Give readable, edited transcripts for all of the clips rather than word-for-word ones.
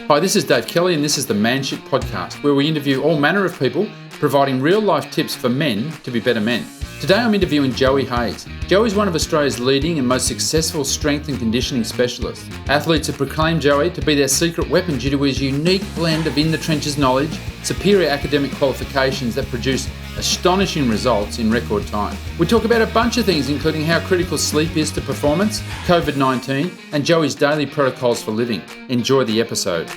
Hi, this is Dave Kelly, and this is the Manship Podcast, where we interview all manner of people, providing real-life tips for men to be better men. Today I'm interviewing Joey Hayes. Joey is one of Australia's leading and most successful strength and conditioning specialists. Athletes have proclaimed Joey to be their secret weapon due to his unique blend of in-the-trenches knowledge, superior academic qualifications that produce astonishing results in record time. We talk about a bunch of things, including how critical sleep is to performance, COVID-19, and Joey's daily protocols for living. Enjoy the episode.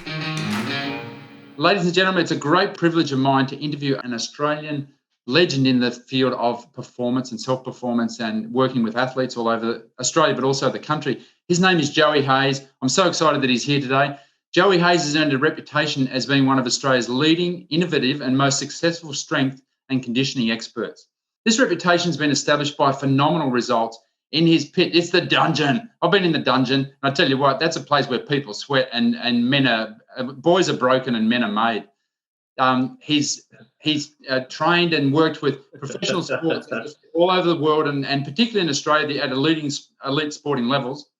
Ladies and gentlemen, it's a great privilege of mine to interview an Australian legend in the field of performance and self-performance and working with athletes all over Australia, but also the country. His name is Joey Hayes. I'm so excited that he's here today. Joey Hayes has earned a reputation as being one of Australia's leading, innovative and most successful strength and conditioning experts. This reputation has been established by phenomenal results in his pit. It's the dungeon. I've been in the dungeon. And I tell you what, that's a place where people sweat and boys are broken and men are made. He's trained and worked with professional sports all over the world and particularly in Australia at elite sporting levels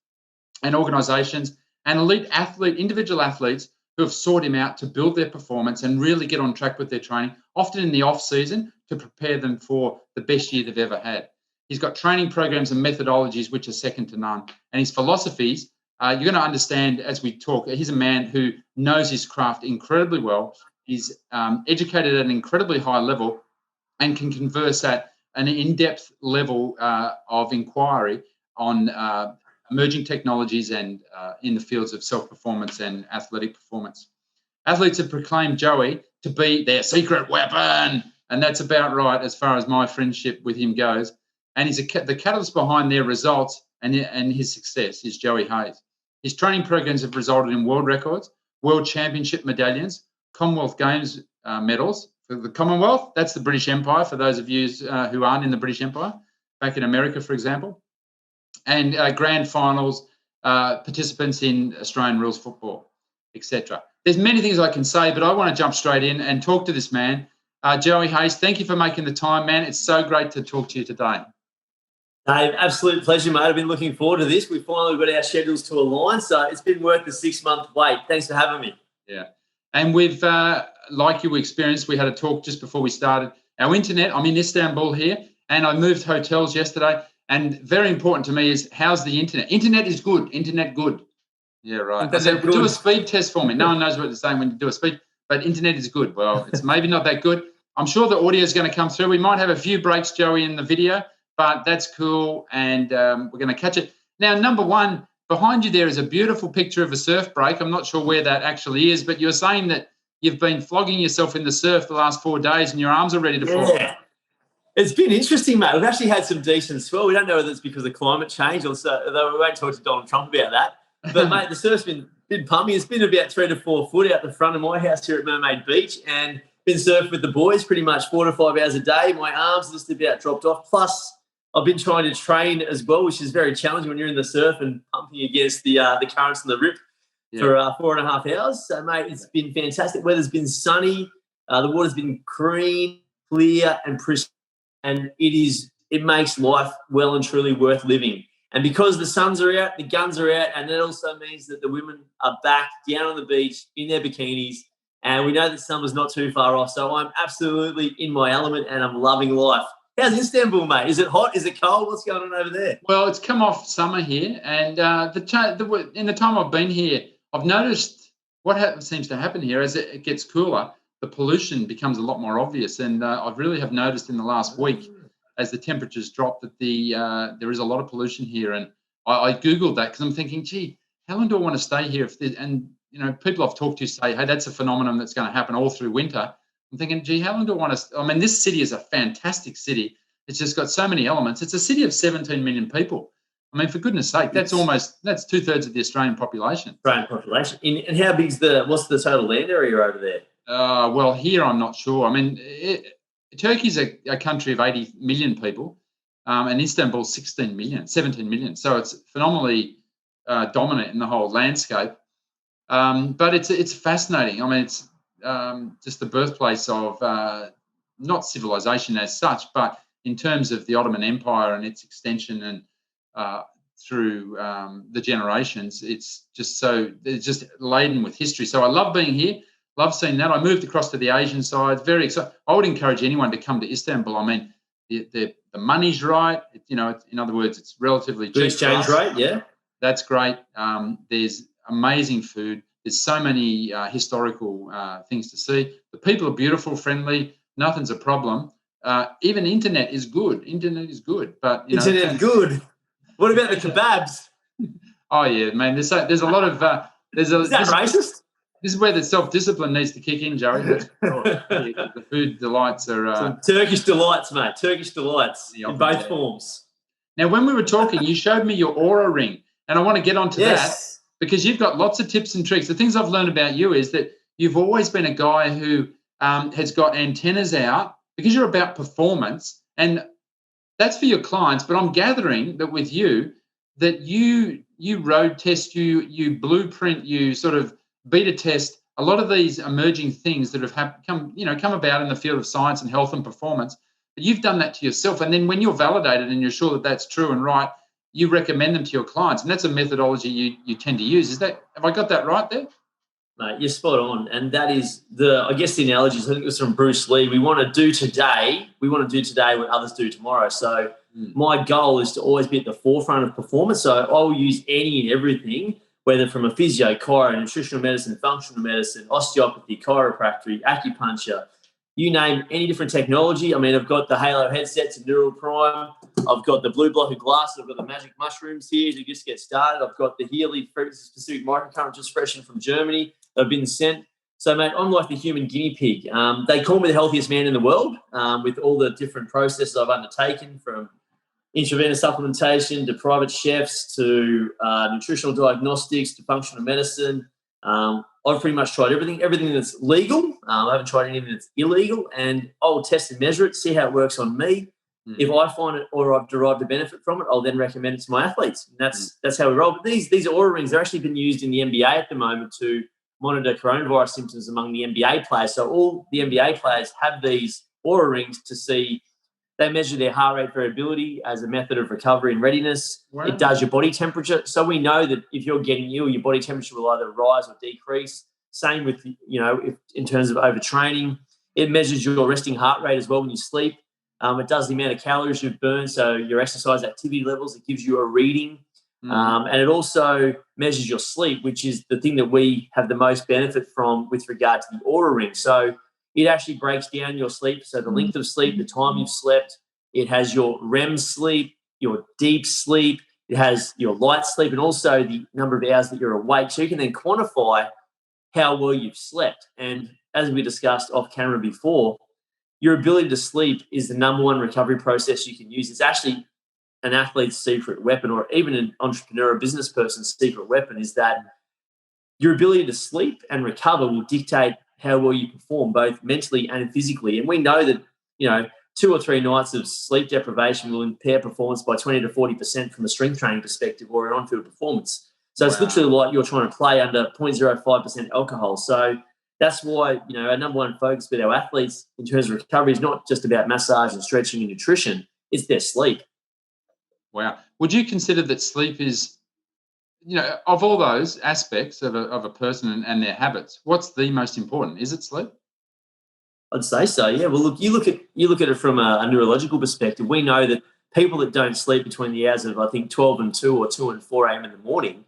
and organisations and individual athletes who have sought him out to build their performance and really get on track with their training, often in the off season to prepare them for the best year they've ever had. He's got training programs and methodologies which are second to none. And his philosophies, you're going to understand as we talk. He's a man who knows his craft incredibly well. He's educated at an incredibly high level and can converse at an in-depth level of inquiry on emerging technologies and in the fields of self-performance and athletic performance. Athletes have proclaimed Joey to be their secret weapon, and that's about right as far as my friendship with him goes. And he's the catalyst behind their results and his success is Joey Hayes. His training programs have resulted in world records, world championship medallions, Commonwealth Games medals. For the Commonwealth, that's the British Empire, for those of you who aren't in the British Empire, back in America, for example, and grand finals, participants in Australian rules football, etc. There's many things I can say, but I want to jump straight in and talk to this man. Joey Hayes, thank you for making the time, man. It's so great to talk to you today. Dave, absolute pleasure, mate. I've been looking forward to this. We finally got our schedules to align, so it's been worth the 6-month wait. Thanks for having me. Yeah. And we've, like you experienced, we had a talk just before we started. Our internet, I'm in Istanbul here, and I moved hotels yesterday. And very important to me is, how's the internet? Internet is good. Internet good. Yeah, right. I said, do a speed test for me. No one knows what they're saying when you do a speed, but internet is good. Well, it's maybe not that good. I'm sure the audio is going to come through. We might have a few breaks, Joey, in the video, but that's cool, and we're going to catch it. Now, number one, behind you there is a beautiful picture of a surf break. I'm not sure where that actually is, but you're saying that you've been flogging yourself in the surf the last 4 days and your arms are ready to fall. Yeah. It's been interesting, mate. We've actually had some decent swell. We don't know whether it's because of climate change or so, although we won't talk to Donald Trump about that. But, mate, the surf's been pumping. It's been about 3 to 4 foot out the front of my house here at Mermaid Beach and been surfing with the boys pretty much 4 to 5 hours a day. My arms are just about dropped off. Plus, I've been trying to train as well, which is very challenging when you're in the surf and pumping against the currents and the rip for 4.5 hours. So, mate, it's been fantastic. Weather's been sunny. The water's been clean, clear and pristine. And it makes life well and truly worth living. And because the suns are out, the guns are out, and that also means that the women are back down on the beach in their bikinis. And we know that summer's not too far off. So I'm absolutely in my element and I'm loving life. How's Istanbul, mate? Is it hot? Is it cold? What's going on over there? Well, it's come off summer here. And in the time I've been here, I've noticed what seems to happen here as it gets cooler. The pollution becomes a lot more obvious. And I really have noticed in the last week, as the temperatures drop, that there is a lot of pollution here. And I Googled that because I'm thinking, gee, how long do I want to stay here? People I've talked to say, hey, that's a phenomenon that's going to happen all through winter. I'm thinking, gee, how long do I want to? I mean, this city is a fantastic city. It's just got so many elements. It's a city of 17 million people. I mean, for goodness sake, that's 2/3 of the Australian population. And how big's what's the total land area over there? Well, here I'm not sure. I mean, Turkey's a country of 80 million people, and Istanbul's 17 million. So it's phenomenally dominant in the whole landscape. But it's fascinating. I mean, it's just the birthplace of not civilization as such, but in terms of the Ottoman Empire and its extension and through the generations. It's just laden with history. So I love being here. Love seeing that. I moved across to the Asian side. Very excited. I would encourage anyone to come to Istanbul. I mean, the money's right. In other words, it's relatively cheap. Exchange rate, yeah. That's great. There's amazing food. There's so many historical things to see. The people are beautiful, friendly. Nothing's a problem. Even internet is good. Internet is good, but internet good. What about the kebabs? Oh yeah, man. There's a lot of is that racist? This is where the self-discipline needs to kick in, Joey. That's the food delights are some Turkish delights, mate. Turkish delights in both forms. Now, when we were talking, you showed me your aura ring, and I want to get onto that because you've got lots of tips and tricks. The things I've learned about you is that you've always been a guy who has got antennas out because you're about performance, and that's for your clients. But I'm gathering that with you, that you road test, you blueprint, you sort of beta test a lot of these emerging things that have come about in the field of science and health and performance. But you've done that to yourself, and then when you're validated and you're sure that that's true and right, you recommend them to your clients, and that's a methodology you tend to use. Have I got that right there? Mate, you're spot on, and that is the analogy. I think it was from Bruce Lee. We want to do today what others do tomorrow. So my goal is to always be at the forefront of performance. So I'll use any and everything, whether from a physio, chiro, nutritional medicine, functional medicine, osteopathy, chiropractic, acupuncture, you name any different technology. I mean, I've got the Halo headsets and Neural Prime. I've got the blue blocker glasses. I've got the magic mushrooms here to just get started. I've got the Healy frequency-specific microcurrent just fresh in from Germany. They've been sent. So, mate, I'm like the human guinea pig. They call me the healthiest man in the world with all the different processes I've undertaken, from intravenous supplementation to private chefs to nutritional diagnostics to functional medicine. I've pretty much tried everything that's legal. I haven't tried anything that's illegal, and I'll test and measure it, see how it works on me. If I find it or I've derived a benefit from it, I'll then recommend it to my athletes. And that's how we roll. But these Aura rings are actually been used in the NBA at the moment to monitor coronavirus symptoms among the NBA players. So all the NBA players have these Aura rings to see. They measure their heart rate variability as a method of recovery and readiness. Wow. It does your body temperature. So we know that if you're getting ill, your body temperature will either rise or decrease. Same with, if in terms of overtraining. It measures your resting heart rate as well when you sleep. It does the amount of calories you've burned, so your exercise activity levels. It gives you a reading. And it also measures your sleep, which is the thing that we have the most benefit from with regard to the Aura ring. So it actually breaks down your sleep. So the length of sleep, the time you've slept, it has your REM sleep, your deep sleep, it has your light sleep, and also the number of hours that you're awake. So you can then quantify how well you've slept. And as we discussed off camera before, your ability to sleep is the number one recovery process you can use. It's actually an athlete's secret weapon, or even an entrepreneur or business person's secret weapon, is that your ability to sleep and recover will dictate how well you perform, both mentally and physically. And we know that, 2 or 3 nights of sleep deprivation will impair performance by 20 to 40% from a strength training perspective or an on-field performance. So It's literally like you're trying to play under 0.05% alcohol. So that's why, our number one focus with our athletes in terms of recovery is not just about massage and stretching and nutrition, it's their sleep. Wow. Would you consider that sleep is, of all those aspects of a person and their habits, what's the most important? Is it sleep? I'd say so, yeah. Well, look, you look at it from a neurological perspective. We know that people that don't sleep between the hours of, I think, 12 and 2 or 2 and 4 a.m. in the morning,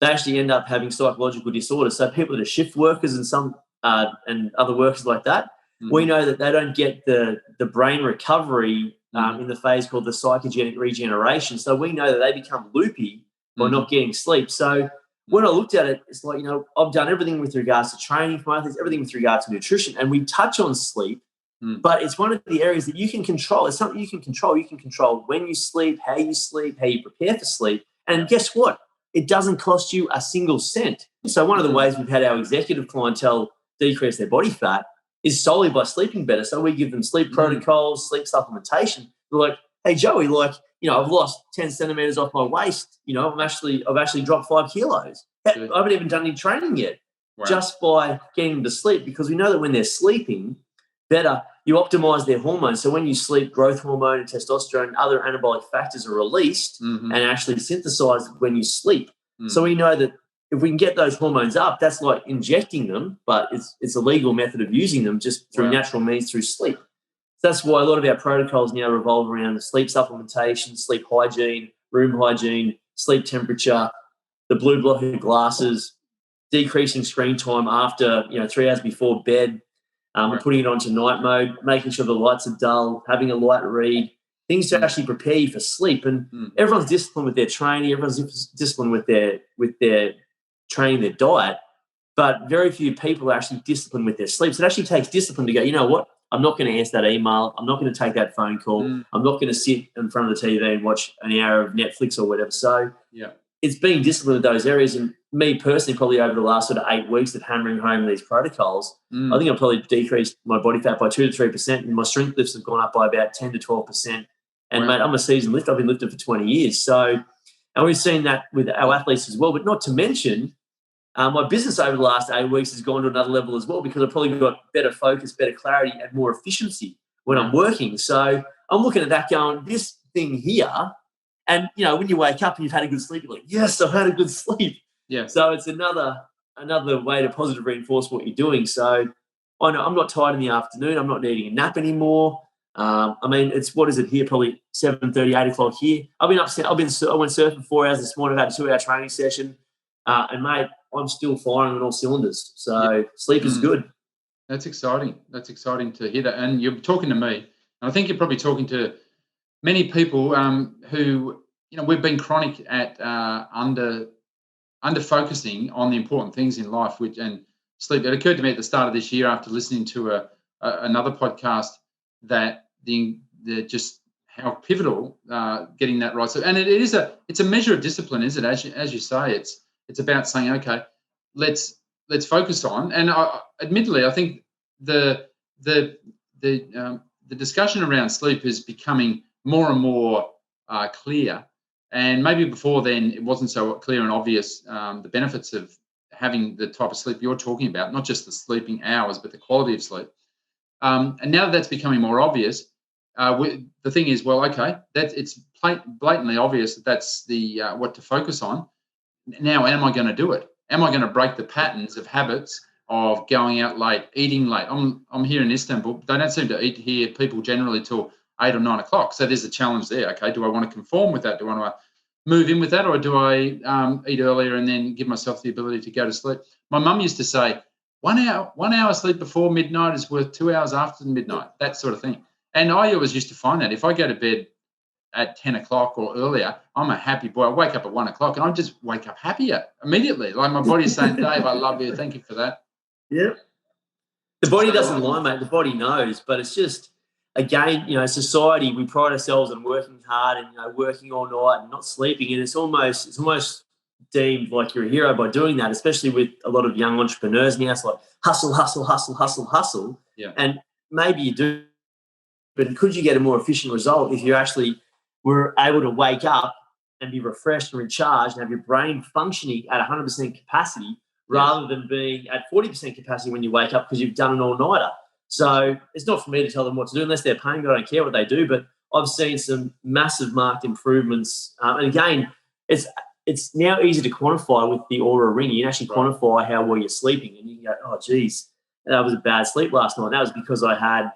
they actually end up having psychological disorders. So people that are shift workers and some and other workers like that, we know that they don't get the brain recovery in the phase called the psychogenic regeneration. So we know that they become loopy by not getting sleep. So when I looked at it, it's like, I've done everything with regards to training for my athletes, everything with regards to nutrition, and we touch on sleep, but it's one of the areas that you can control. It's something you can control. You can control when you sleep, how you prepare for sleep. And guess what? It doesn't cost you a single cent. So one of the ways we've had our executive clientele decrease their body fat is solely by sleeping better. So we give them sleep protocols, sleep supplementation. We're like, hey, Joey, I've lost 10 centimeters off my waist. I've actually dropped 5 kilos. I haven't even done any training yet, just by getting them to sleep, because we know that when they're sleeping better, you optimize their hormones. So when you sleep, growth hormone and testosterone and other anabolic factors are released and actually synthesized when you sleep. So we know that if we can get those hormones up, that's like injecting them, but it's a legal method of using them just through natural means through sleep. So that's why a lot of our protocols now revolve around sleep supplementation, sleep hygiene, room hygiene, sleep temperature, the blue blocker glasses, decreasing screen time after 3 hours before bed, putting it onto night mode, making sure the lights are dull, having a light read, things to actually prepare you for sleep. And everyone's disciplined with their training, everyone's disciplined with their training, their diet, but very few people are actually disciplined with their sleep. So it actually takes discipline to go, you know what? I'm not going to answer that email. I'm not going to take that phone call. I'm not going to sit in front of the TV and watch an hour of Netflix or whatever. So it's being disciplined in those areas. And me personally, probably over the last sort of 8 weeks of hammering home these protocols, I think I've probably decreased my body fat by 2 to 3%, and my strength lifts have gone up by about 10 to 12%. And mate, I'm a seasoned lifter. I've been lifting for 20 years. So, and we've seen that with our athletes as well. But not to mention, my business over the last 8 weeks has gone to another level as well, because I've probably got better focus, better clarity, and more efficiency when I'm working. So I'm looking at that going, this thing here, and, when you wake up and you've had a good sleep, you're like, yes, I've had a good sleep. Yeah. So it's another way to positive reinforce what you're doing. So I know I'm not tired in the afternoon. I'm not needing a nap anymore. It's, what is it here? Probably 7:30, 8 o'clock here. I went surfing for 4 hours this morning. I've had a 2-hour training session. And mate, I'm still firing on all cylinders. So sleep is good. That's exciting. That's exciting to hear that. And you're talking to me, and I think you're probably talking to many people who, we've been chronic at under focusing on the important things in life, and sleep. It occurred to me at the start of this year after listening to another podcast that the just how pivotal getting that right. So, and it's a measure of discipline, is it? As you say, it's about saying, okay, let's focus on. And admittedly, I think the discussion around sleep is becoming more and more clear. And maybe before then, it wasn't so clear and obvious the benefits of having the type of sleep you're talking about, not just the sleeping hours, but the quality of sleep. And now that that's becoming more obvious, the thing is, well, okay, it's blatantly obvious that's the what to focus on. Now, am I going to do it? Am I going to break the patterns of habits of going out late, eating late? I'm here in Istanbul. They don't seem to eat here, people generally, till 8 or 9 o'clock. So there's a challenge there. Okay, do I want to conform with that? Do I want to move in with that, or do I eat earlier and then give myself the ability to go to sleep? My mum used to say, 1 hour sleep before midnight is worth 2 hours after midnight, that sort of thing. And I always used to find that if I go to bed at 10 o'clock or earlier, I'm a happy boy. I wake up at 1 o'clock and I just wake up happier immediately. Like my body's saying, Dave, I love you. Thank you for that. Yeah. The body doesn't lie, mate. The body knows. But it's just, again, society, we pride ourselves on working hard and, working all night and not sleeping. And it's almost deemed like you're a hero by doing that, especially with a lot of young entrepreneurs now. It's like hustle, hustle, hustle, hustle, hustle. Yeah. And maybe you do, but could you get a more efficient result if you actually were able to wake up and be refreshed and recharged and have your brain functioning at 100% capacity rather than being at 40% capacity when you wake up because you've done an all-nighter? So it's not for me to tell them what to do unless they're paying me. I don't care what they do, but I've seen some massive marked improvements. And again, it's now easy to quantify with the Oura Ring. You can actually quantify how well you're sleeping, and you can go, oh, geez, that was a bad sleep last night. That was because I had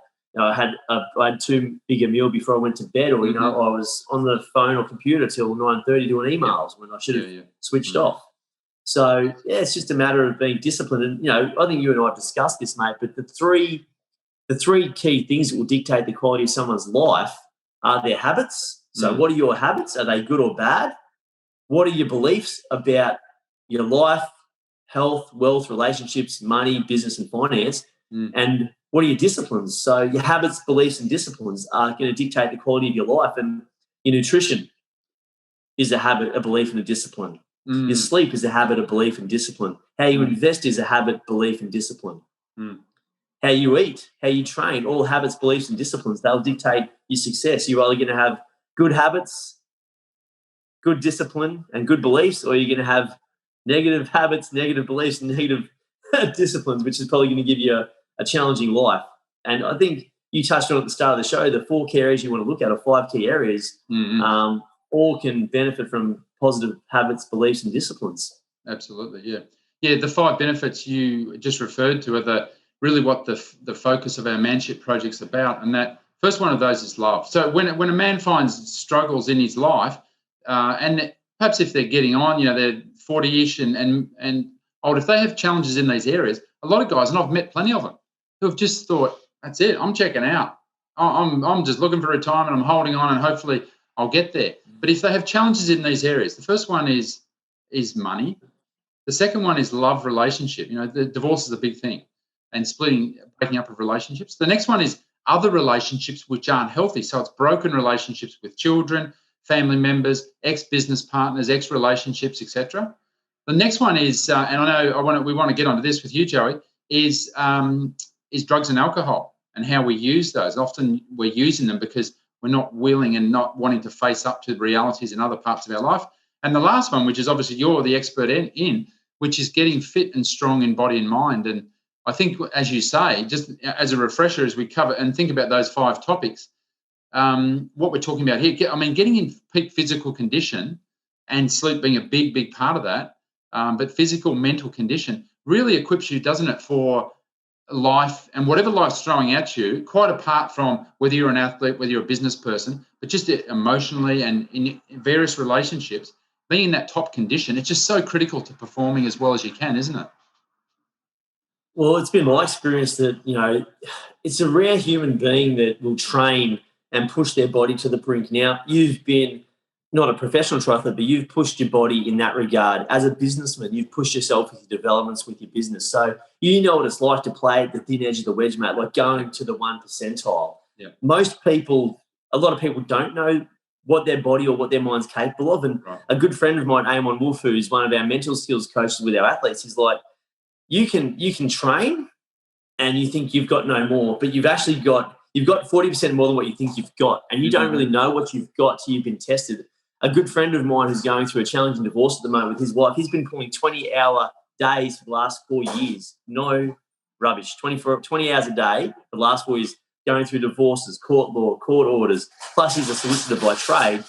too big a meal before I went to bed, or I was on the phone or computer till 9:30 doing emails when I should have switched off. So it's just a matter of being disciplined. And I think you and I have discussed this, mate. But the three key things that will dictate the quality of someone's life are their habits. So what are your habits? Are they good or bad? What are your beliefs about your life, health, wealth, relationships, money, business, and finance? And what are your disciplines? So your habits, beliefs, and disciplines are going to dictate the quality of your life. And your nutrition is a habit, a belief, and a discipline. Your sleep is a habit, a belief, and discipline. How you invest is a habit, belief, and discipline. How you eat, how you train, all habits, beliefs, and disciplines, they'll dictate your success. You're either going to have good habits, good discipline, and good beliefs, or you're going to have negative habits, negative beliefs, and negative disciplines, which is probably going to give you a challenging life. And I think you touched on at the start of the show, the 4 key areas you want to look at, or 5 key areas, all can benefit from positive habits, beliefs, and disciplines. Absolutely, yeah. Yeah, the 5 benefits you just referred to are really what the focus of our manship project's about, and that first one of those is love. So when a man finds struggles in his life, and perhaps if they're getting on, they're 40-ish and old, if they have challenges in these areas, a lot of guys, and I've met plenty of them, who have just thought, that's it, I'm checking out. I'm just looking for retirement, I'm holding on, and hopefully I'll get there. But if they have challenges in these areas, the first one is money. The second one is love relationship. The divorce is a big thing, and breaking up of relationships. The next one is other relationships which aren't healthy. So it's broken relationships with children, family members, ex-business partners, ex-relationships, etc. The next one is, and I know we want to get onto this with you, Joey, is drugs and alcohol and how we use those. Often we're using them because we're not willing and not wanting to face up to the realities in other parts of our life. And the last one, which is obviously you're the expert in, which is getting fit and strong in body and mind. And I think, as you say, just as a refresher, as we cover and think about those 5 topics, what we're talking about here, getting in peak physical condition and sleep being a big, big part of that, but physical, mental condition really equips you, doesn't it, for life and whatever life's throwing at you, quite apart from whether you're an athlete, whether you're a business person, but just emotionally and in various relationships, being in that top condition, it's just so critical to performing as well as you can, isn't it? Well, it's been my experience that, it's a rare human being that will train and push their body to the brink. Now, you've been not a professional triathlete, but you've pushed your body in that regard. As a businessman, you've pushed yourself with your developments with your business. So you know what it's like to play at the thin edge of the wedge, mate, like going to the 1 percentile. Yeah. A lot of people don't know what their body or what their mind's capable of. And a good friend of mine, Eamon Wolf, who's one of our mental skills coaches with our athletes, is like, you can train and you think you've got no more, but you've got 40% more than what you think you've got. And you don't really know what you've got till you've been tested. A good friend of mine who's going through a challenging divorce at the moment with his wife, he's been pulling 20-hour days for the last 4 years. No rubbish. 20 hours a day for the last 4 years, going through divorces, court law, court orders, plus he's a solicitor by trade.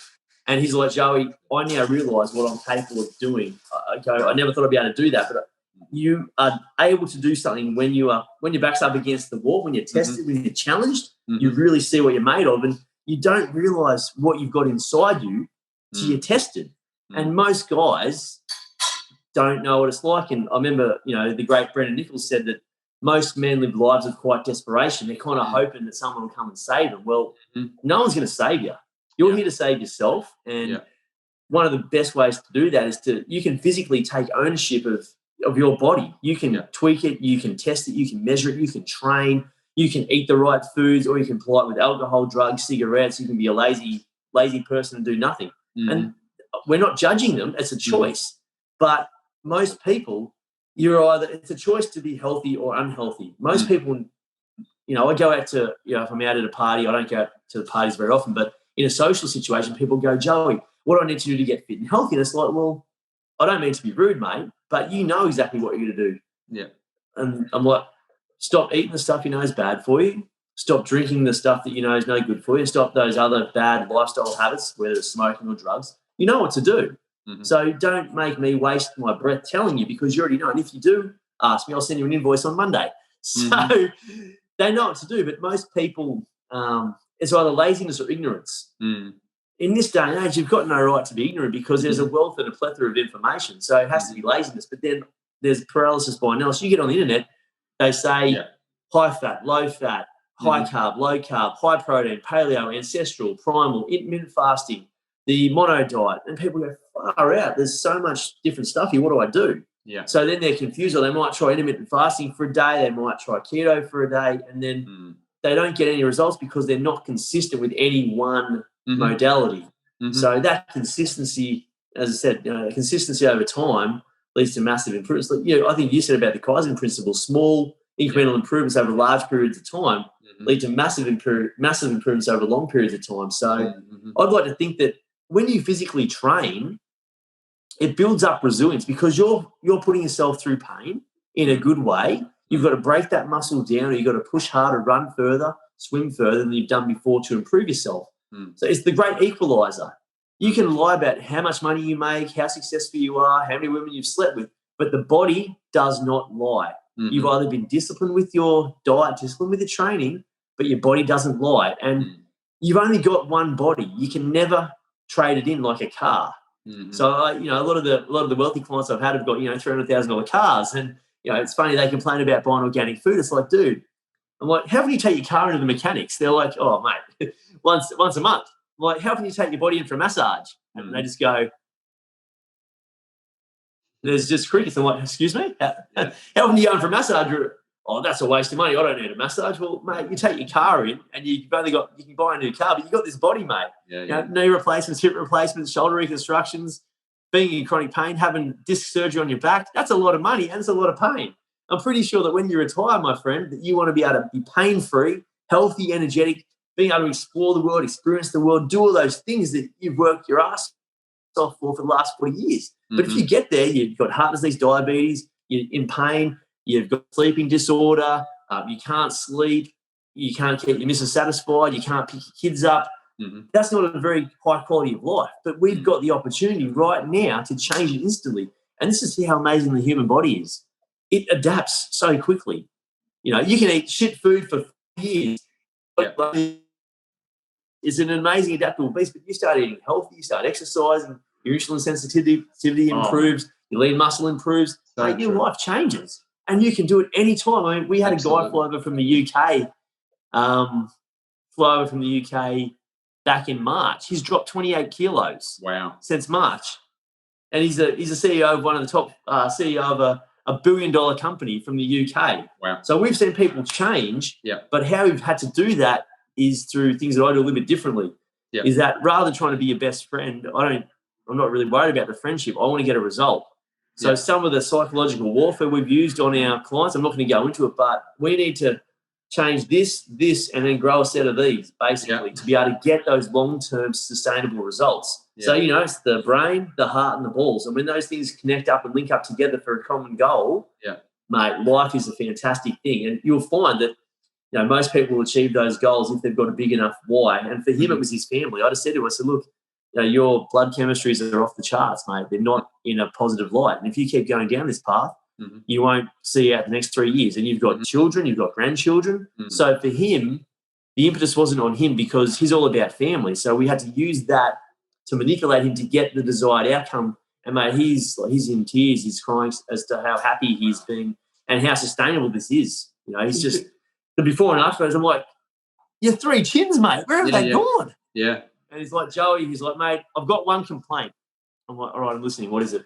And he's like, Joey, I now realise what I'm capable of doing. I never thought I'd be able to do that, but you are able to do something when your back's up against the wall, when you're tested, when you're challenged, you really see what you're made of, and you don't realise what you've got inside you till you're tested. And most guys don't know what it's like. And I remember, the great Brendan Nichols said that most men live lives of quiet desperation. They're kind of hoping that someone will come and save them. Well, no one's going to save you. You're here to save yourself. And one of the best ways to do that is you can physically take ownership of your body. You can tweak it, you can test it, you can measure it, you can train, you can eat the right foods, or you can pull up with alcohol, drugs, cigarettes. You can be a lazy person and do nothing. And we're not judging them. It's a choice. But most people, it's a choice to be healthy or unhealthy. Most people, I go out to, if I'm out at a party, I don't go out to the parties very often, but in a social situation, people go, Joey, what do I need to do to get fit and healthy? And it's like, well, I don't mean to be rude, mate, but you know exactly what you're going to do. Yeah. And I'm like, stop eating the stuff you know is bad for you. Stop drinking the stuff that you know is no good for you. Stop those other bad lifestyle habits, whether it's smoking or drugs. You know what to do. So don't make me waste my breath telling you, because you already know. And if you do ask me, I'll send you an invoice on Monday. So they know what to do. But most people, it's either laziness or ignorance. In this day and age, you've got no right to be ignorant, because there's a wealth and a plethora of information. So it has to be laziness. But then there's paralysis by analysis. You get on the internet, they say high fat, low fat, high carb, low carb, high protein, paleo, ancestral, primal, intermittent fasting, the mono diet. And people go, far out. There's so much different stuff here. What do I do? Yeah. So then they're confused, or they might try intermittent fasting for a day. They might try keto for a day, and then they don't get any results because they're not consistent with any one modality. So that consistency, as I said, consistency over time leads to massive improvements. I think you said about the Kaizen principle, small incremental improvements over large periods of time lead to massive improvements over long periods of time. So I'd like to think that when you physically train, it builds up resilience, because you're putting yourself through pain in a good way. You've got to break that muscle down, or you've got to push harder, run further, swim further than you've done before to improve yourself. Mm. So it's the great equalizer. You can lie about how much money you make, how successful you are, how many women you've slept with, but the body does not lie. Mm-hmm. You've either been disciplined with your diet, disciplined with your training, but your body doesn't lie. And you've only got one body. You can never trade it in like a car. Mm-hmm. So, a lot of the wealthy clients I've had have got, $300,000 cars. And, it's funny, they complain about buying organic food. It's like, dude, I'm like, how can you take your car into the mechanics? They're like, oh, mate, once a month. I'm like, how can you take your body in for a massage? And they just go, there's just crickets. I'm like, excuse me? How can you go in for a massage? Oh, that's a waste of money. I don't need a massage. Well, mate, you take your car in and you can buy a new car, but you've got this body, mate. Knee replacements, hip replacements, shoulder reconstructions, being in chronic pain, having disc surgery on your back. That's a lot of money and it's a lot of pain. I'm pretty sure that when you retire, my friend, that you want to be able to be pain-free, healthy, energetic, being able to explore the world, experience the world, do all those things that you've worked your ass off for the last 40 years. But if you get there, you've got heart disease, diabetes, you're in pain, you've got sleeping disorder, you can't sleep, you can't keep your missus satisfied, you can't pick your kids up. That's not a very high quality of life. But we've got the opportunity right now to change it instantly. And this is how amazing the human body is. It adapts so quickly. You can eat shit food for years. It's an amazing adaptable beast, but you start eating healthy, you start exercising, your insulin sensitivity improves, your lean muscle improves, your life changes. And you can do it anytime. I mean, we had a guy fly over from the UK, back in March. He's dropped 28 kilos. Wow. Since March. And he's a CEO of one of the top CEO of a $1 billion company from the UK. Wow. So we've seen people change, but how we've had to do that is through things that I do a little bit differently. Is that rather than trying to be your best friend, I'm not really worried about the friendship. I want to get a result. So some of the psychological warfare we've used on our clients, I'm not going to go into it, but we need to change this, and then grow a set of these, basically, to be able to get those long-term sustainable results. So, it's the brain, the heart, and the balls. And when those things connect up and link up together for a common goal, mate, life is a fantastic thing. And you'll find that, most people will achieve those goals if they've got a big enough why. And for him, it was his family. I just said to him, I said, look, your blood chemistries are off the charts, mate. They're not in a positive light. And if you keep going down this path, you won't see out the next 3 years. And you've got children, you've got grandchildren. So for him, the impetus wasn't on him because he's all about family. So we had to use that to manipulate him to get the desired outcome. And, mate, he's in tears. He's crying as to how happy he's been and how sustainable this is. He's just the before and after. I'm like, you're 3 chins, mate. Where have they gone? Yeah. And he's like, Joey, he's like, mate, I've got one complaint. I'm like, all right, I'm listening. What is it?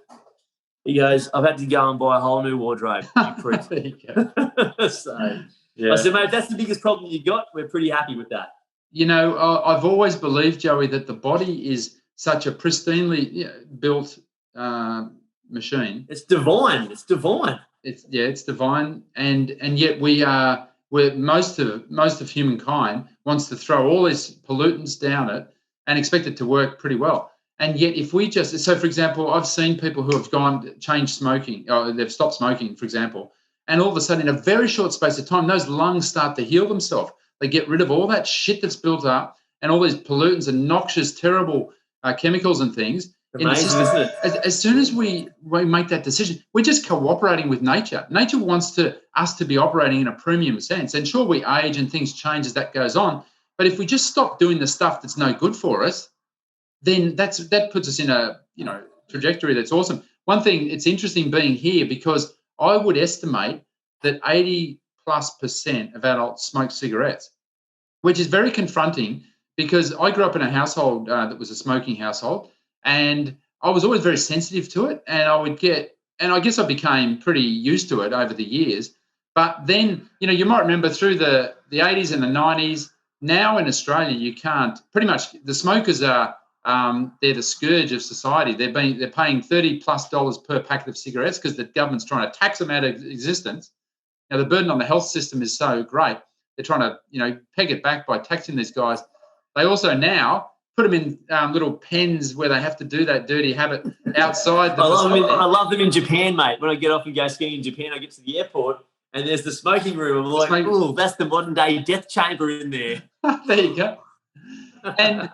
He goes, I've had to go and buy a whole new wardrobe. You prick. There you go. So I said, mate, if that's the biggest problem you got, we're pretty happy with that. I've always believed, Joey, that the body is such a pristinely built machine. It's divine. It's divine. It's divine, and yet we're most of humankind wants to throw all these pollutants down it and expect it to work pretty well. And yet, if we for example, I've seen people who have changed smoking, or they've stopped smoking, for example, and all of a sudden, in a very short space of time, those lungs start to heal themselves. They get rid of all that shit that's built up and all these pollutants and noxious, terrible chemicals and things. Amazing, isn't it? As soon as we make that decision, we're just cooperating with nature. Nature wants us to be operating in a premium sense. And sure, we age and things change as that goes on. But if we just stop doing the stuff that's no good for us, then that puts us in a trajectory that's awesome. One thing, it's interesting being here because I would estimate that 80+% of adults smoke cigarettes, which is very confronting because I grew up in a household that was a smoking household, and I was always very sensitive to it, and I guess I became pretty used to it over the years. But then, you might remember through the 80s and the 90s, now in Australia, you can't, pretty much the smokers are, they're the scourge of society. They're paying $30+ per packet of cigarettes because the government's trying to tax them out of existence. Now, the burden on the health system is so great. They're trying to, peg it back by taxing these guys. They also now put them in little pens where they have to do that dirty habit outside. I love them in Japan, mate. When I get off and go skiing in Japan, I get to the airport and there's the smoking room. I'm like, oh, that's the modern day death chamber in there. There you go. And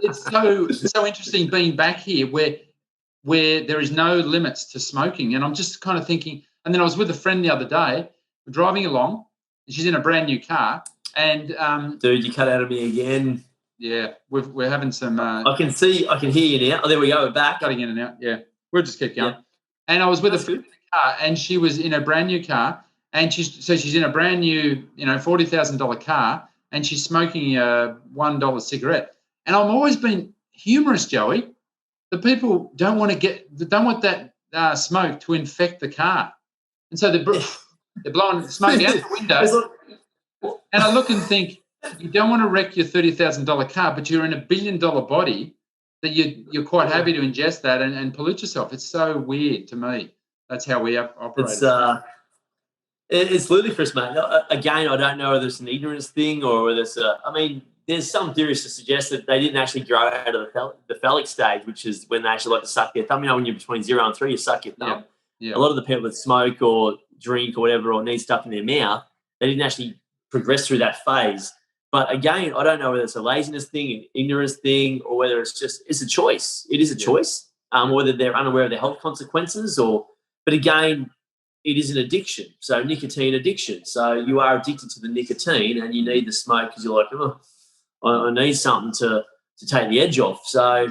it's so interesting being back here where there is no limits to smoking. And I'm just kind of thinking, and then I was with a friend the other day, driving along, and she's in a brand new car. And dude, you cut out of me again. Yeah, we're having some. I can hear you now. Oh, there we go. We're back. Cutting in and out. Yeah, we'll just keep going. Yeah. And I was with a friend in the car, and she was in a brand new car, and she's in a brand new, $40,000 car, and she's smoking a $1 cigarette. And I've always been humorous, Joey. The people don't want that smoke to infect the car, and so they're blowing smoke out the window. And I look and think, you don't want to wreck your $30,000 car, but you're in $1 billion body that you're quite happy to ingest that and pollute yourself. It's so weird to me. That's how we operate. It's ludicrous, mate. Again, I don't know whether it's an ignorance thing or whether it's there's some theories to suggest that they didn't actually grow out of the phallic stage, which is when they actually like to suck their thumb. When you're between 0 and 3, you suck your thumb. Yeah. A lot of the people that smoke or drink or whatever or need stuff in their mouth, they didn't actually progress through that phase. But again, I don't know whether it's a laziness thing, an ignorance thing, or whether it's a choice. It is a choice, whether they're unaware of their health consequences but again, it is an addiction. So nicotine addiction. So you are addicted to the nicotine and you need the smoke because you're like, oh, I need something to take the edge off. So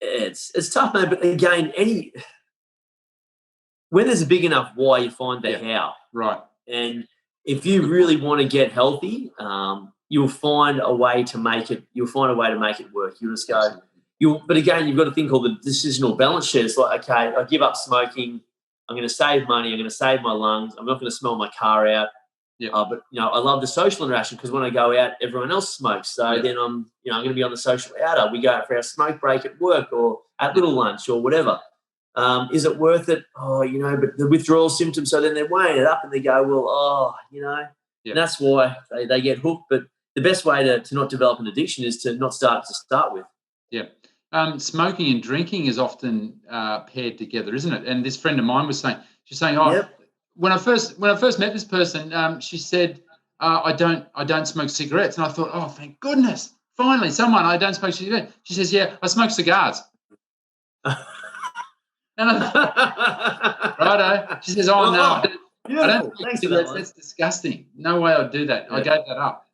it's tough, man. But again, when there's a big enough why, you find the how. Right. And if you really want to get healthy, you'll find a way to make it. You'll find a way to make it work. You'll just go. But again, you've got to think of the decisional balance sheet. It's like, okay, I give up smoking. I'm going to save money. I'm going to save my lungs. I'm not going to smell my car out. Yeah. But I love the social interaction because when I go out, everyone else smokes. So then I'm going to be on the social outer. We go out for our smoke break at work or at little lunch or whatever. Is it worth it? Oh, but the withdrawal symptoms. So then they're weighing it up and they go, well, and that's why they get hooked. But the best way to not develop an addiction is to not start with. Yeah. Smoking and drinking is often paired together, isn't it? And this friend of mine was saying, when I first met this person, she said, I don't smoke cigarettes. And I thought, oh, thank goodness. Finally, I don't smoke cigarettes. She says, yeah, I smoke cigars. And righto. She says, oh, no, I don't smoke cigarettes. That's disgusting. No way I'd do that. Yeah. I gave that up.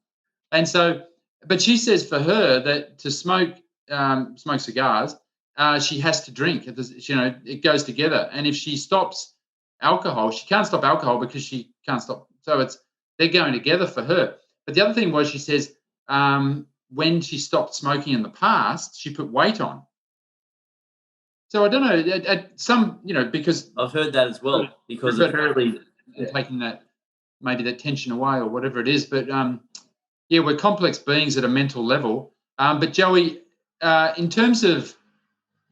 And so, but she says for her that to smoke cigars, she has to drink. It goes together. And if she stops alcohol, she can't stop alcohol because she can't stop. So they're going together for her. But the other thing was, she says when she stopped smoking in the past, she put weight on. So I don't know, because I've heard that as well, because apparently taking that tension away or whatever it is. But we're complex beings at a mental level. But Joey, in terms of,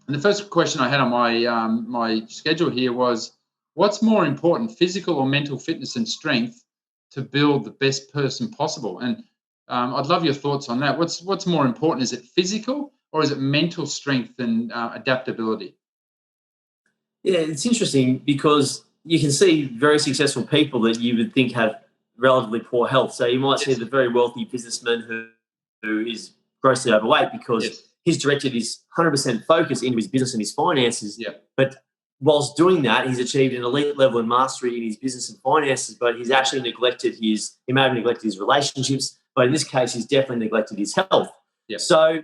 and the first question I had on my schedule here was, what's more important, physical or mental fitness and strength to build the best person possible? And I'd love your thoughts on that. What's more important? Is it physical or is it mental strength and adaptability? Yeah, it's interesting because you can see very successful people that you would think have relatively poor health. So you might see the very wealthy businessman who is grossly overweight because he's directed his 100% focus into his business and his finances. Yeah. But whilst doing that, he's achieved an elite level of mastery in his business and finances, but he's actually he may have neglected his relationships, but in this case, he's definitely neglected his health. Yeah. So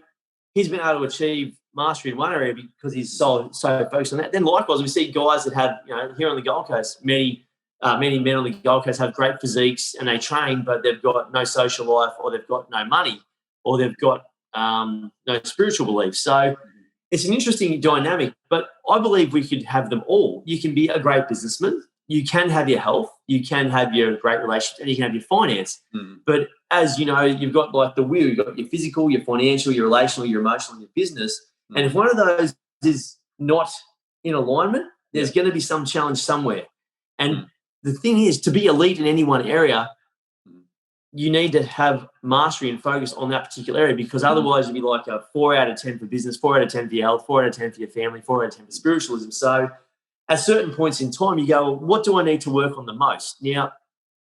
he's been able to achieve mastery in one area because he's so focused on that. Then likewise, we see guys that have, here on the Gold Coast, many men on the Gold Coast have great physiques and they train, but they've got no social life, or they've got no money, or they've got no spiritual beliefs. So it's an interesting dynamic, but I believe we could have them all. You can be a great businessman, you can have your health, you can have your great relationship, and you can have your finance. But as you know, you've got like the wheel, you've got your physical, your financial, your relational, your emotional, and your business. And if one of those is not in alignment, there's going to be some challenge somewhere. And the thing is, to be elite in any one area, you need to have mastery and focus on that particular area, because otherwise you'd be like a 4 out of 10 for business, 4 out of 10 for your health, 4 out of 10 for your family, 4 out of 10 for spiritualism. So at certain points in time, you go, well, what do I need to work on the most? Now,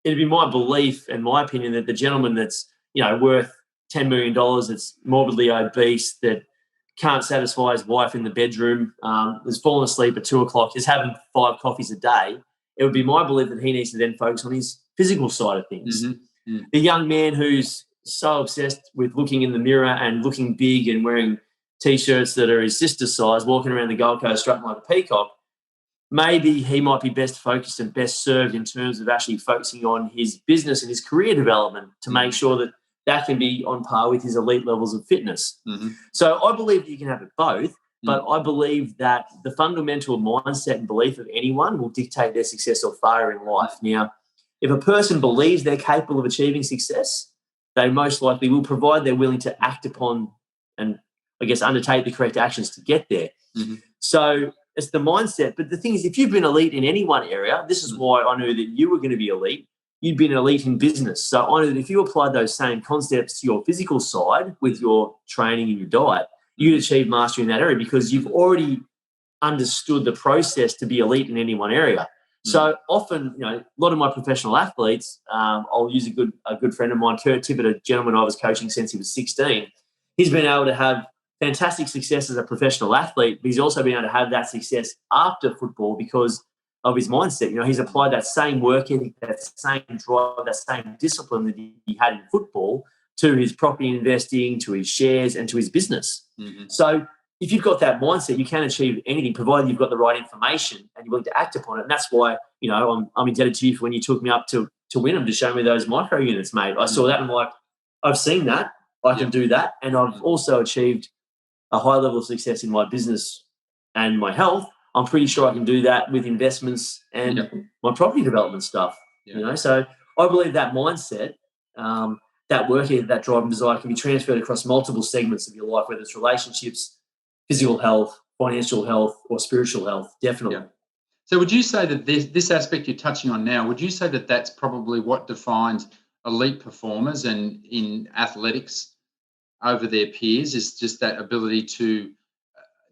it'd be my belief and my opinion that the gentleman that's, worth $10 million, that's morbidly obese, that can't satisfy his wife in the bedroom, is falling asleep at 2 o'clock, is having 5 coffees a day, it would be my belief that he needs to then focus on his physical side of things. Mm-hmm. Mm. The young man who's so obsessed with looking in the mirror and looking big and wearing T-shirts that are his sister's size, walking around the Gold Coast strutting like a peacock, maybe he might be best focused and best served in terms of actually focusing on his business and his career development to make sure that that can be on par with his elite levels of fitness. Mm-hmm. So I believe that you can have it both, but I believe that the fundamental mindset and belief of anyone will dictate their success or failure in life. Now, if a person believes they're capable of achieving success, they most likely will, provide they're willing to act upon and, I guess, undertake the correct actions to get there. Mm-hmm. So it's the mindset. But the thing is, if you've been elite in any one area, this is why I knew that you were going to be elite. You'd been elite in business. So I knew that if you applied those same concepts to your physical side with your training and your diet, you'd achieve mastery in that area because you've already understood the process to be elite in any one area. So often, a lot of my professional athletes, I'll use a good friend of mine, Kurt Tippett, a gentleman I was coaching since he was 16. He's been able to have fantastic success as a professional athlete, but he's also been able to have that success after football because of his mindset. He's applied that same work ethic, that same drive, that same discipline that he had in football to his property investing, to his shares, and to his business. Mm-hmm. So if you've got that mindset, you can achieve anything, provided you've got the right information and you're willing to act upon it. And that's why, I'm indebted to you for when you took me up to Wynnum to show me those micro units, mate. I saw that and I'm like, I've seen that. I can do that. And I've also achieved a high level of success in my business and my health. I'm pretty sure I can do that with investments and my property development stuff. So I believe that mindset, that work ethic, that drive and desire can be transferred across multiple segments of your life, whether it's relationships, physical health, financial health, or spiritual health, definitely. Yeah. So would you say that this aspect you're touching on now, would you say that that's probably what defines elite performers and in athletics over their peers, is just that ability to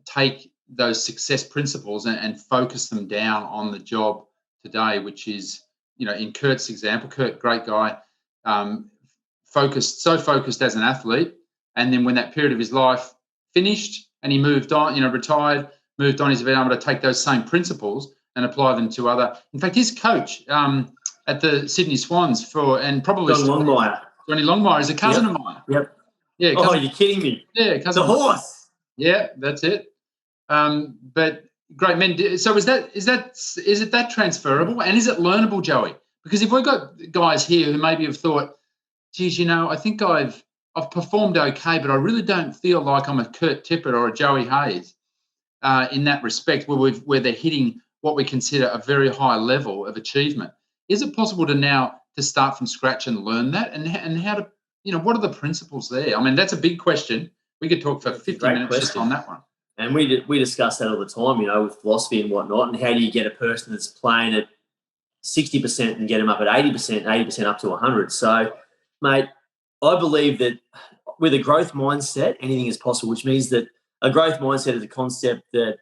take those success principles and focus them down on the job today, which is, in Kurt's example, Kurt, great guy, focused as an athlete. And then when that period of his life finished and he moved on, retired, moved on, he's been able to take those same principles and apply them to other. In fact, his coach at the Sydney Swans Johnny Longmire is a cousin of mine. Yep. Yeah. Oh, you're kidding me. Yeah, cousin. The horse. Yeah, that's it. But great men. So is it that transferable, and is it learnable, Joey? Because if we've got guys here who maybe have thought, geez, I think I've performed okay, but I really don't feel like I'm a Kurt Tippett or a Joey Hayes in that respect, where they're hitting what we consider a very high level of achievement. Is it possible to start from scratch and learn that, and how to, what are the principles there? I mean, that's a big question. We could talk for 50 minutes just on that one. And we discuss that all the time, with philosophy and whatnot, and how do you get a person that's playing at 60% and get them up at 80%, 80% up to 100. So, mate, I believe that with a growth mindset, anything is possible, which means that a growth mindset is a concept that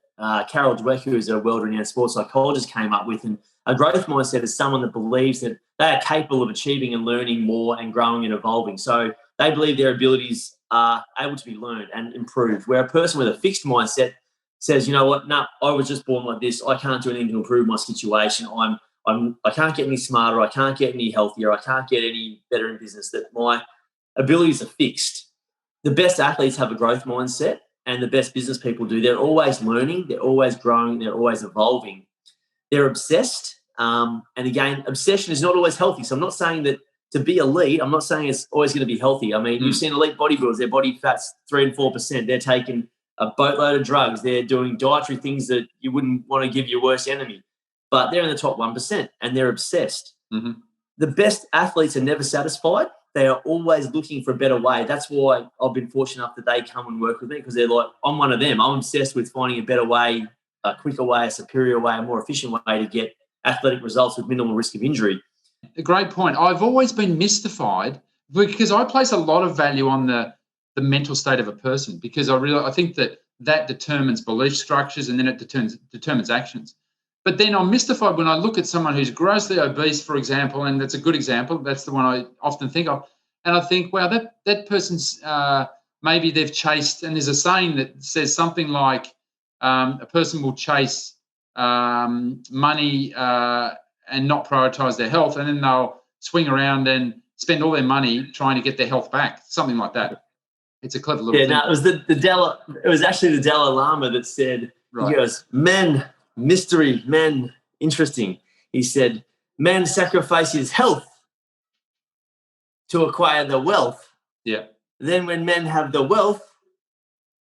Carol Dweck, who is a world-renowned sports psychologist, came up with. And a growth mindset is someone that believes that they are capable of achieving and learning more and growing and evolving. So they believe their abilities are able to be learned and improved, where a person with a fixed mindset says, I was just born like this. I can't do anything to improve my situation. I can't get any smarter. I can't get any healthier. I can't get any better in business. That my abilities are fixed. The best athletes have a growth mindset, and the best business people do. They're always learning. They're always growing. They're always evolving. They're obsessed. And again, obsession is not always healthy. So I'm not saying that to be elite, I'm not saying it's always going to be healthy. I mean, you've seen elite bodybuilders, their body fat's 3 and 4%. They're taking a boatload of drugs. They're doing dietary things that you wouldn't want to give your worst enemy. But they're in the top 1% and they're obsessed. Mm-hmm. The best athletes are never satisfied. They are always looking for a better way. That's why I've been fortunate enough that they come and work with me, because they're like, I'm one of them. I'm obsessed with finding a better way, a quicker way, a superior way, a more efficient way to get athletic results with minimal risk of injury. A great point. I've always been mystified because I place a lot of value on the mental state of a person, because I think that determines belief structures, and then it determines actions. But then I'm mystified when I look at someone who's grossly obese, for example, and that's a good example. That's the one I often think of. And I think, wow, that person's maybe they've chased, and there's a saying that says something like a person will chase money and not prioritize their health, and then they'll swing around and spend all their money trying to get their health back, something like that. It's a clever little thing. No, it was actually the Dalai Lama that said, right. He goes, men, mystery, men, interesting. He said, man sacrifices health to acquire the wealth. Yeah. Then when men have the wealth,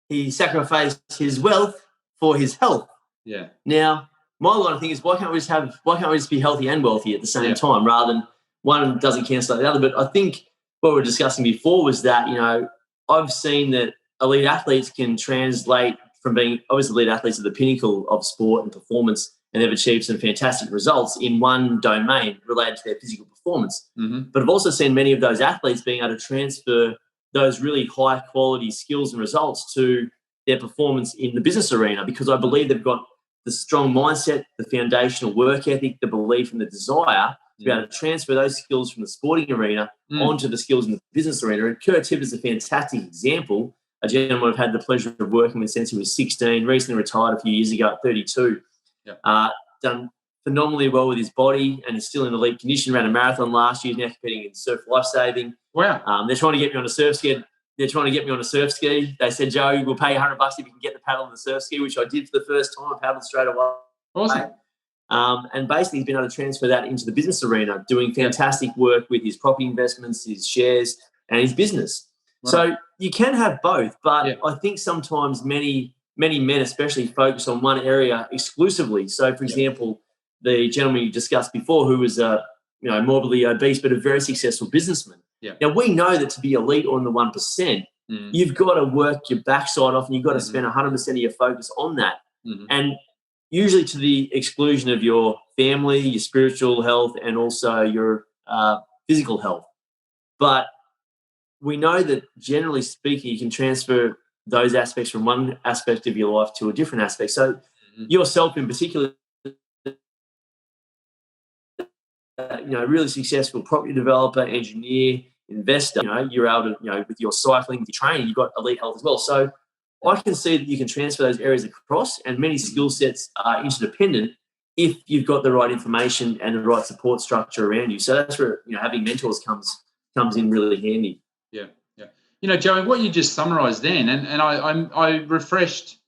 he sacrifices his wealth for his health. Yeah. Now, my line of thinking is why can't we just be healthy and wealthy at the same time, rather than one doesn't cancel out the other? But I think what we were discussing before was that, I've seen that elite athletes can translate from being obviously elite athletes at the pinnacle of sport and performance, and they've achieved some fantastic results in one domain related to their physical performance. Mm-hmm. But I've also seen many of those athletes being able to transfer those really high quality skills and results to their performance in the business arena, because I believe they've got the strong mindset, the foundational work ethic, the belief and the desire to be able to transfer those skills from the sporting arena onto the skills in the business arena. And Kurt Tibb is a fantastic example, a gentleman I've had the pleasure of working with since he was 16, recently retired a few years ago at 32. Yeah. Done phenomenally well with his body and is still in elite condition. Ran a marathon last year, now competing in surf lifesaving. Wow. They're trying to get me on a surf ski. They said, Joe, we'll pay you $100 if you can get the paddle on the surf ski, which I did for the first time. I paddled straight away. Awesome. And basically he's been able to transfer that into the business arena, doing fantastic work with his property investments, his shares, and his business. Right. So you can have both, but I think sometimes many men especially focus on one area exclusively. So, for example, the gentleman you discussed before who was morbidly obese but a very successful businessman. Yeah. Now, we know that to be elite or in the 1%, you've got to work your backside off and you've got to spend 100% of your focus on that. Mm-hmm. And usually to the exclusion of your family, your spiritual health, and also your physical health. But we know that generally speaking, you can transfer those aspects from one aspect of your life to a different aspect. So yourself in particular, really successful property developer, engineer, investor, you're able to, with your cycling, with your training, you've got elite health as well. So I can see that you can transfer those areas across, and many skill sets are interdependent if you've got the right information and the right support structure around you. So that's where, having mentors comes in really handy. Yeah. Joey, what you just summarised then, and I refreshed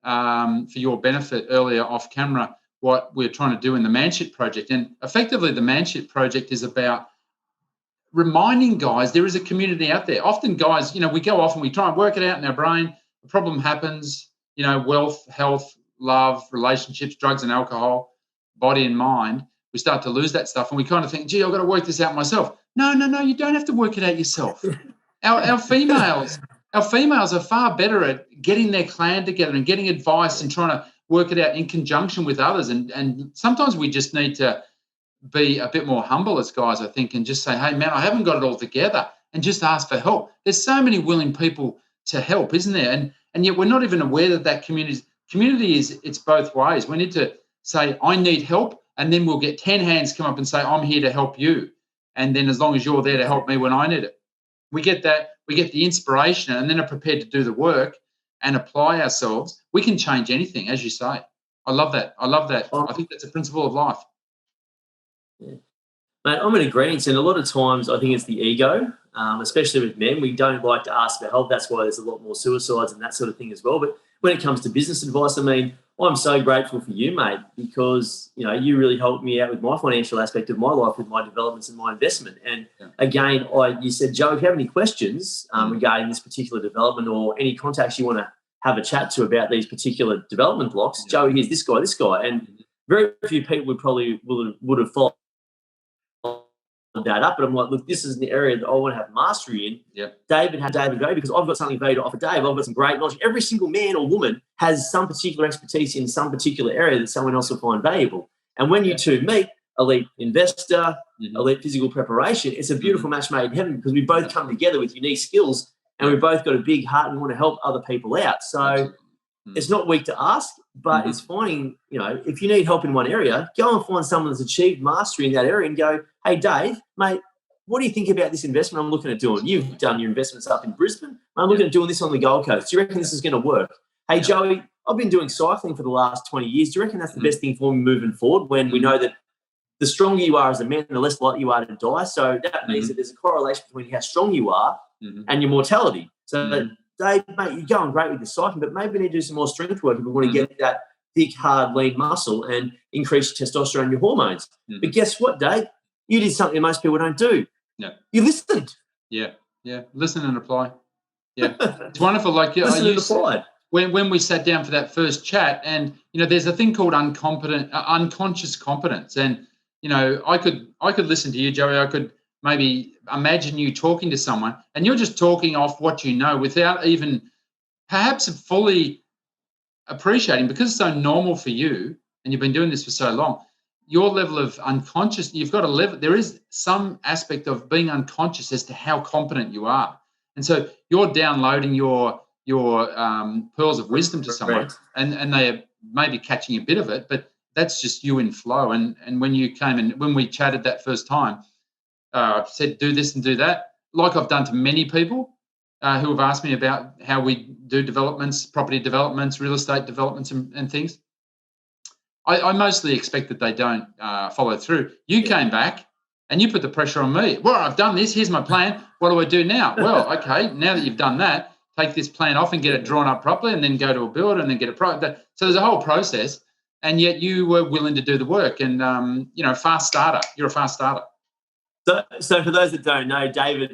for your benefit earlier off camera what we're trying to do in the Manship Project. And effectively the Manship Project is about reminding guys there is a community out there. Often guys, we go off and we try and work it out in our brain. The problem happens, wealth, health, love, relationships, drugs and alcohol, body and mind. We start to lose that stuff and we kind of think, gee, I've got to work this out myself. No, you don't have to work it out yourself. Our females are far better at getting their clan together and getting advice and trying to work it out in conjunction with others. And sometimes we just need to be a bit more humble as guys, I think, and just say, hey, man, I haven't got it all together, and just ask for help. There's so many willing people to help, isn't there? And yet we're not even aware that community is, it's both ways. We need to say, I need help, and then we'll get 10 hands come up and say, I'm here to help you. And then as long as you're there to help me when I need it. We get the inspiration, and then are prepared to do the work and apply ourselves. We can change anything, as you say. I love that. I think that's a principle of life. Yeah. Mate, I'm in agreement. And a lot of times I think it's the ego, especially with men. We don't like to ask for help. That's why there's a lot more suicides and that sort of thing as well. But when it comes to business advice, I'm so grateful for you, mate, because, you really helped me out with my financial aspect of my life with my developments and my investment. And again, you said, Joe, if you have any questions regarding this particular development or any contacts you want to have a chat to about these particular development blocks, Joe, here's this guy. And very few people would have followed that up, but I'm like, look, this is an area that I want to have mastery in. Yeah. David go because I've got something value to offer Dave. I've got some great knowledge. Every single man or woman has some particular expertise in some particular area that someone else will find valuable. And when you two meet, elite investor, elite physical preparation, it's a beautiful match made in heaven because we both come together with unique skills and we've both got a big heart and want to help other people out. So It's not weak to ask, but it's finding, if you need help in one area, go and find someone that's achieved mastery in that area and go, hey, Dave, mate, what do you think about this investment I'm looking at doing? You've done your investments up in Brisbane. I'm looking at doing this on the Gold Coast. Do you reckon this is going to work? Hey, Joey, I've been doing cycling for the last 20 years. Do you reckon that's the best thing for me moving forward when we know that the stronger you are as a man, the less likely you are to die? So that means that there's a correlation between how strong you are and your mortality. So Dave, mate, you're going great with the cycling, but maybe we need to do some more strength work if we want to get that thick, hard, lean muscle and increase testosterone in your hormones. But guess what, Dave? You did something most people don't do. Yeah. You listened. Yeah. Listen and apply. Yeah. It's wonderful. Like listen and apply. When we sat down for that first chat, and there's a thing called unconscious competence, and I could listen to you, Joey. I could maybe imagine you talking to someone and you're just talking off what you know without even perhaps fully appreciating, because it's so normal for you and you've been doing this for so long, your level of unconscious, you've got a level, there is some aspect of being unconscious as to how competent you are. And so you're downloading your pearls of wisdom to someone and they are maybe catching a bit of it, but that's just you in flow. And when you came and when we chatted that first time, I've said, do this and do that, like I've done to many people who have asked me about how we do developments, property developments, real estate developments and things. I mostly expect that they don't follow through. You came back and you put the pressure on me. Well, I've done this. Here's my plan. What do I do now? Well, okay, now that you've done that, take this plan off and get it drawn up properly and then go to a builder and then get it so there's a whole process, and yet you were willing to do the work and, fast starter. You're a fast starter. So for those that don't know, David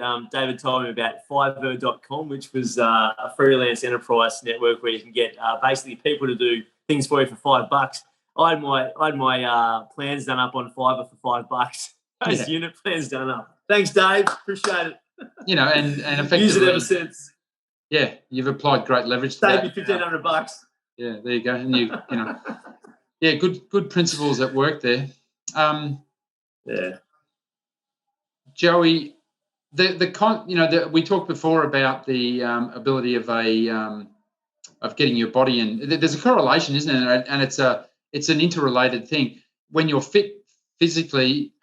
told me about Fiverr.com, which was a freelance enterprise network where you can get basically people to do things for you for $5. I had my plans done up on Fiverr for $5. Those unit plans done up. Thanks, Dave. Appreciate it. And effectively use it ever since. Yeah, you've applied great leverage to that. Save you $1,500. Yeah, there you go. And good principles at work there. Joey, we talked before about the ability of getting your body in. There's a correlation, isn't it? And it's an interrelated thing. When you're fit physically,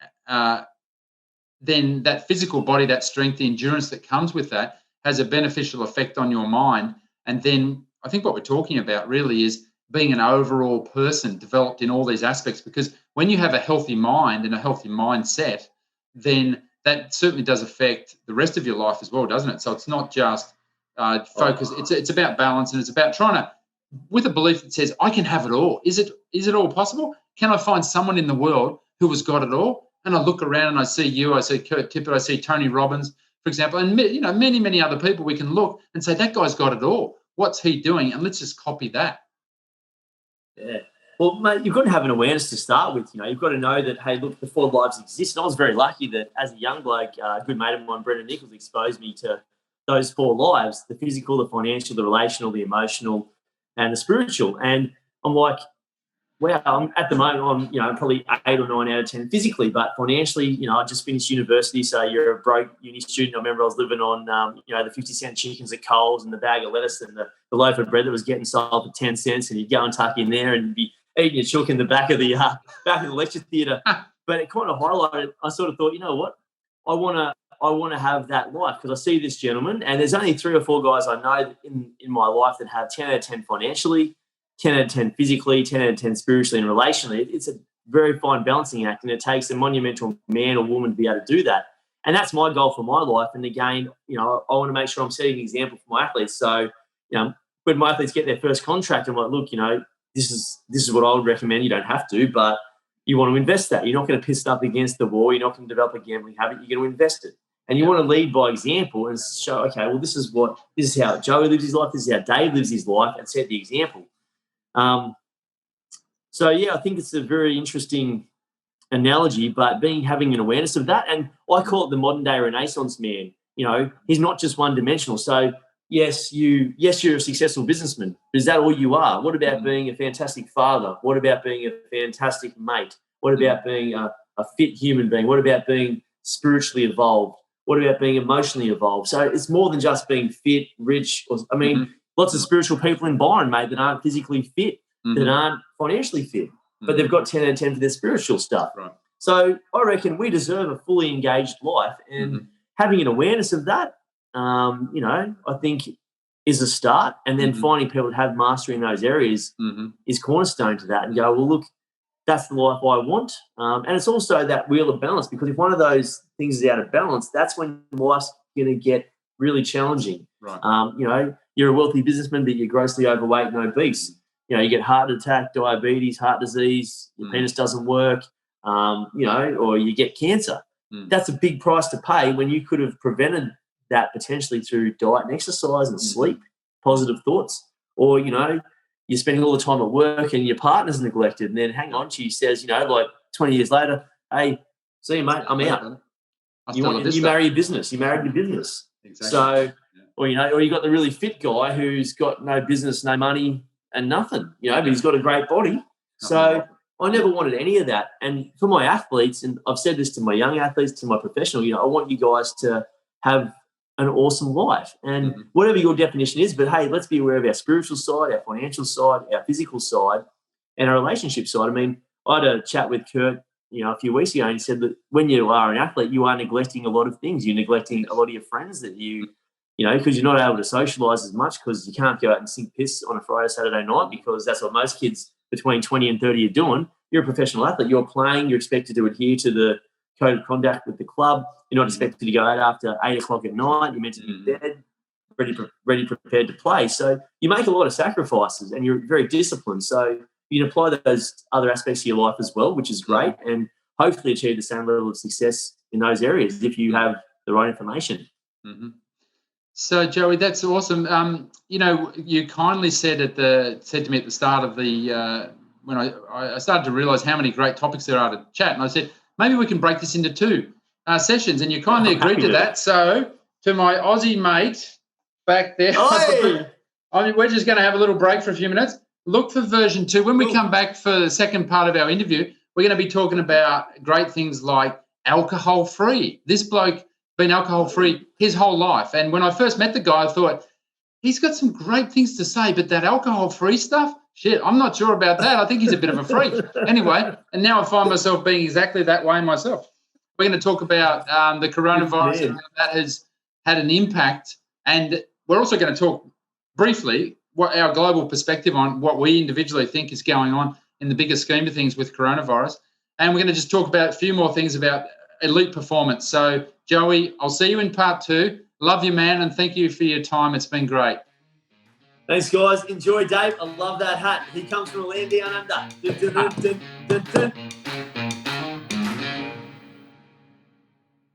then that physical body, that strength, the endurance that comes with that has a beneficial effect on your mind. And then I think what we're talking about really is being an overall person developed in all these aspects, because when you have a healthy mind and a healthy mindset, then that certainly does affect the rest of your life as well, doesn't it? So it's not just focus. It's about balance, and it's about trying to, with a belief that says, I can have it all. Is it all possible? Can I find someone in the world who has got it all? And I look around and I see you, I see Kurt Tippett, I see Tony Robbins, for example, and many, many other people. We can look and say, that guy's got it all. What's he doing? And let's just copy that. Yeah. Well, mate, you've got to have an awareness to start with. You've got to know that, hey, look, the 4 lives exist. And I was very lucky that as a young bloke, a good mate of mine, Brendan Nichols, exposed me to those 4 lives: the physical, the financial, the relational, the emotional, and the spiritual. And I'm like, wow, at the moment, I'm probably 8 or 9 out of 10 physically, but financially, I just finished university. So you're a broke uni student. I remember I was living on, the 50-cent chickens at Coles and the bag of lettuce and the loaf of bread that was getting sold for 10 cents. And you'd go and tuck in there and be eating your chook in the back of the lecture theatre. But it kind of highlighted, I sort of thought, you know what, I want to have that life, because I see this gentleman, and there's only 3 or 4 guys I know in my life that have 10 out of 10 financially, 10 out of 10 physically, 10 out of 10 spiritually and relationally. It's a very fine balancing act, and it takes a monumental man or woman to be able to do that. And that's my goal for my life. And again, I want to make sure I'm setting an example for my athletes. So, when my athletes get their first contract, I'm like, look, this is what I would recommend. You don't have to, but you want to invest that. You're not going to piss it up against the wall. You're not going to develop a gambling habit. You're going to invest it. And you want to lead by example and show, okay, well, this is how Joey lives his life. This is how Dave lives his life, and set the example. I think it's a very interesting analogy, but having an awareness of that. And I call it the modern day Renaissance man. He's not just one dimensional. So yes, you're a successful businessman, but is that all you are? What about being a fantastic father? What about being a fantastic mate? What about being a fit human being? What about being spiritually evolved? What about being emotionally evolved? So it's more than just being fit, rich, lots of spiritual people in Byron, mate, that aren't physically fit, that aren't financially fit, but they've got 10 out of 10 for their spiritual stuff. Right. So I reckon we deserve a fully engaged life, and having an awareness of that, I think is a start, and then finding people that have mastery in those areas is cornerstone to that, and go, well, look, that's the life I want. And it's also that wheel of balance, because if one of those things is out of balance, that's when life's going to get really challenging. Right. You're a wealthy businessman, but you're grossly overweight and obese. You get heart attack, diabetes, heart disease, your penis doesn't work, or you get cancer. That's a big price to pay when you could have prevented that potentially through diet and exercise and sleep, positive thoughts. Or, you're spending all the time at work and your partner's neglected, and then hang on, she says, like 20 years later, hey, see you, mate, I'm out. You marry your business. You married your business. Exactly. So, or you got the really fit guy who's got no business, no money and nothing, but he's got a great body. So I never wanted any of that. And for my athletes, and I've said this to my young athletes, to my professional, I want you guys to have an awesome life, and whatever your definition is, but hey, let's be aware of our spiritual side, our financial side, our physical side, and our relationship side. I mean, I had a chat with Kurt, a few weeks ago, and he said that when you are an athlete, you are neglecting a lot of things. You're neglecting a lot of your friends that because you're not able to socialise as much, because you can't go out and sink piss on a Friday, Saturday night, because that's what most kids between 20 and 30 are doing. You're a professional athlete. You're playing. You're expected to adhere to the code of conduct with the club. You're not expected to go out after 8 o'clock at night. You're meant to be in bed, ready, prepared to play. So you make a lot of sacrifices, and you're very disciplined. So you can apply those other aspects of your life as well, which is great, and hopefully achieve the same level of success in those areas if you have the right information. So, Joey, that's awesome. You kindly said to me at the start of the when I started to realise how many great topics there are to chat, and I said, maybe we can break this into 2 sessions, and you kindly agreed to that. So, to my Aussie mate back there, we're just going to have a little break for a few minutes. Look for version 2. When we come back for the second part of our interview, we're going to be talking about great things like alcohol-free. This bloke been alcohol-free his whole life, and when I first met the guy, I thought, he's got some great things to say, but that alcohol-free stuff, shit, I'm not sure about that. I think he's a bit of a freak. Anyway, and now I find myself being exactly that way myself. We're going to talk about the coronavirus and how that has had an impact. And we're also going to talk briefly what our global perspective on what we individually think is going on in the bigger scheme of things with coronavirus. And we're going to just talk about a few more things about elite performance. So, Joey, I'll see you in part 2. Love you, man, and thank you for your time. It's been great. Thanks, guys. Enjoy, Dave. I love that hat. He comes from a land down under. Dun, dun, dun, dun, dun, dun.